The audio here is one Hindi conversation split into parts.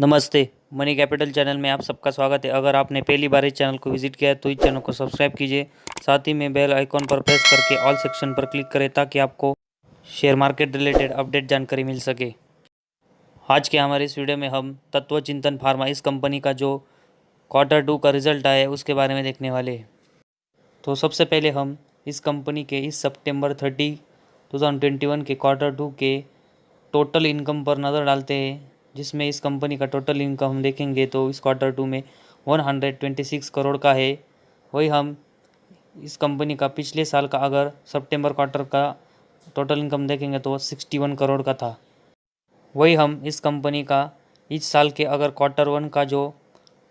नमस्ते। मनी कैपिटल चैनल में आप सबका स्वागत है। अगर आपने पहली बार इस चैनल को विजिट किया है तो इस चैनल को सब्सक्राइब कीजिए। साथ ही में बेल आइकॉन पर प्रेस करके ऑल सेक्शन पर क्लिक करें ताकि आपको शेयर मार्केट रिलेटेड अपडेट जानकारी मिल सके। आज के हमारे इस वीडियो में हम तत्व चिंतन फार्मा इस कंपनी का जो Q2 का रिजल्ट आया है उसके बारे में देखने वाले हैं। तो सबसे पहले हम इस कंपनी के इस सितंबर 30, 2021 के Q2 के टोटल इनकम पर नज़र डालते हैं, जिसमें इस कंपनी का टोटल इनकम हम देखेंगे तो इस Q2 में 126 करोड़ का है। वही हम इस कंपनी का पिछले साल का अगर सितंबर क्वार्टर का टोटल इनकम देखेंगे तो 61 करोड़ का था। वही हम इस कंपनी का इस साल के अगर Q1 का जो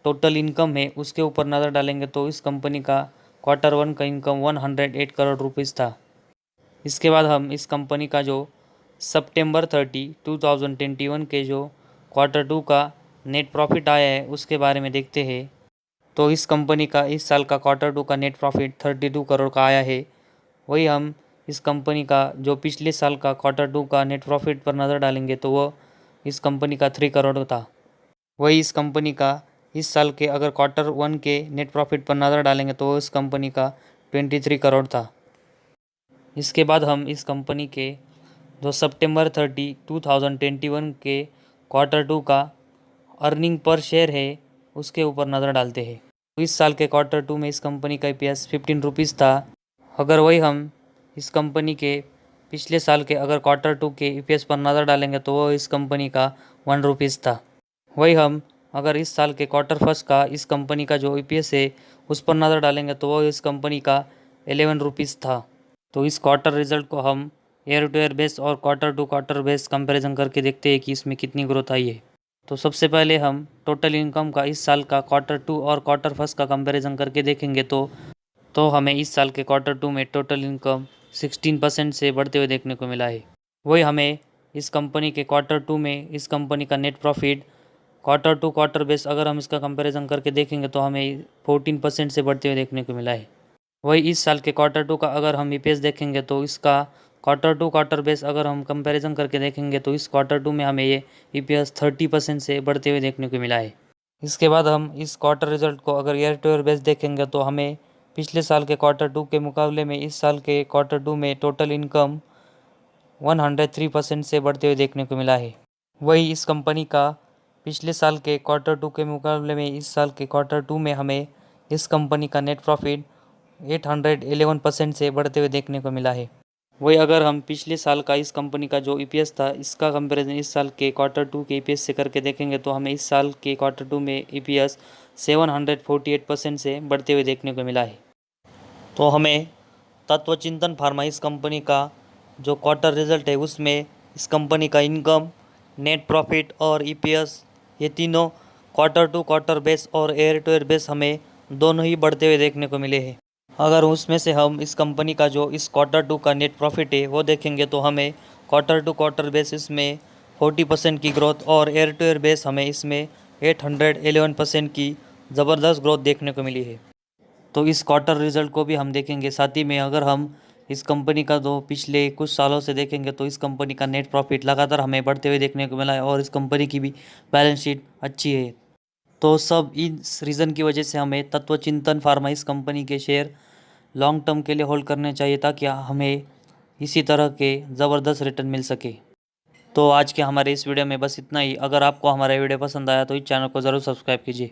टोटल इनकम है उसके ऊपर नज़र डालेंगे तो इस कंपनी का Q1 का इनकम 108 करोड़ रुपीज़ था। इसके बाद हम इस कंपनी का जो सितंबर 30, 2021 के जो Q2 का नेट प्रॉफिट आया है उसके बारे में देखते हैं। तो इस कंपनी का इस साल का Q2 का नेट प्रॉफिट 32 करोड़ का आया है। वही हम इस कंपनी का जो पिछले साल का Q2 का नेट प्रॉफिट पर नज़र डालेंगे तो वो इस कंपनी का 3 करोड़ था। वही इस कंपनी का इस साल के अगर Q1 के नेट प्रॉफिट पर नज़र डालेंगे तो इस कंपनी का 23 करोड़ था। इसके बाद हम इस कंपनी के जो सितंबर 30, 2021 के Q2 का अर्निंग पर शेयर है उसके ऊपर नज़र डालते हैं। तो इस साल के Q2 में इस कंपनी का EPS 15 रुपीज़ था। अगर वही हम इस कंपनी के पिछले साल के अगर Q2 के EPS पर नज़र डालेंगे तो वो इस कंपनी का 1 रुपीज़ था। वही हम अगर इस साल के Q1 का इस कंपनी का जो EPS है उस पर नज़र डालेंगे तो वो इस कंपनी का 11 रुपीज़ था। तो इस क्वार्टर रिजल्ट को हम ईयर टू ईयर बेस और क्वार्टर बेस कंपैरिजन करके देखते हैं कि इसमें कितनी ग्रोथ आई है। तो सबसे पहले हम टोटल इनकम का इस साल का Q2 और Q1 का कंपैरिजन करके देखेंगे तो हमें इस साल के Q2 में टोटल इनकम 16% से बढ़ते हुए देखने को मिला है। वही हमें इस कंपनी के Q2 में इस कंपनी का नेट प्रॉफिट क्वार्टर बेस अगर हम इसका कंपैरिजन करके देखेंगे तो हमें 14% से बढ़ते हुए देखने को मिला है। वही इस साल के Q2 का अगर हम EPS देखेंगे तो इसका क्वार्टर बेस अगर हम कंपैरिजन करके देखेंगे तो इस Q2 में हमें ये EPS 30% से बढ़ते हुए देखने को मिला है। इसके बाद हम इस क्वार्टर रिजल्ट को अगर ईयर टू ईयर बेस देखेंगे तो हमें पिछले साल के Q2 के मुकाबले में इस साल के Q2 में टोटल इनकम 103% से बढ़ते हुए देखने को मिला है। वही इस कंपनी का पिछले साल के Q2 के मुकाबले में इस साल के Q2 में हमें इस कंपनी का नेट प्रॉफिट 811% से बढ़ते हुए देखने को मिला है। वही अगर हम पिछले साल का इस कंपनी का जो EPS था इसका कंपैरिजन इस साल के Q2 के EPS से करके देखेंगे तो हमें इस साल के Q2 में EPS 748% से बढ़ते हुए देखने को मिला है। तो हमें तत्व चिंतन फार्मा इस कंपनी का जो क्वार्टर रिजल्ट है उसमें इस कंपनी का इनकम, नेट प्रॉफिट और EPS ये तीनों क्वार्टर बेस और ईयर टू ईयर बेस हमें दोनों ही बढ़ते हुए देखने को मिले हैं। अगर उसमें से हम इस कंपनी का जो इस Q2 का नेट प्रॉफिट है वो देखेंगे तो हमें क्वार्टर बेसिस में 40% की ग्रोथ और ईयर टू ईयर बेस हमें इसमें 811% की ज़बरदस्त ग्रोथ देखने को मिली है। तो इस क्वार्टर रिजल्ट को भी हम देखेंगे। साथ ही में अगर हम इस कंपनी का जो पिछले कुछ सालों से देखेंगे तो इस कंपनी का नेट प्रॉफिट लगातार हमें बढ़ते हुए देखने को मिला है और इस कंपनी की भी बैलेंस शीट अच्छी है। तो सब इस रीज़न की वजह से हमें तत्व चिंतन फार्मा इस कंपनी के शेयर लॉन्ग टर्म के लिए होल्ड करने चाहिए ताकि हमें इसी तरह के ज़बरदस्त रिटर्न मिल सके। तो आज के हमारे इस वीडियो में बस इतना ही। अगर आपको हमारा वीडियो पसंद आया तो इस चैनल को ज़रूर सब्सक्राइब कीजिए।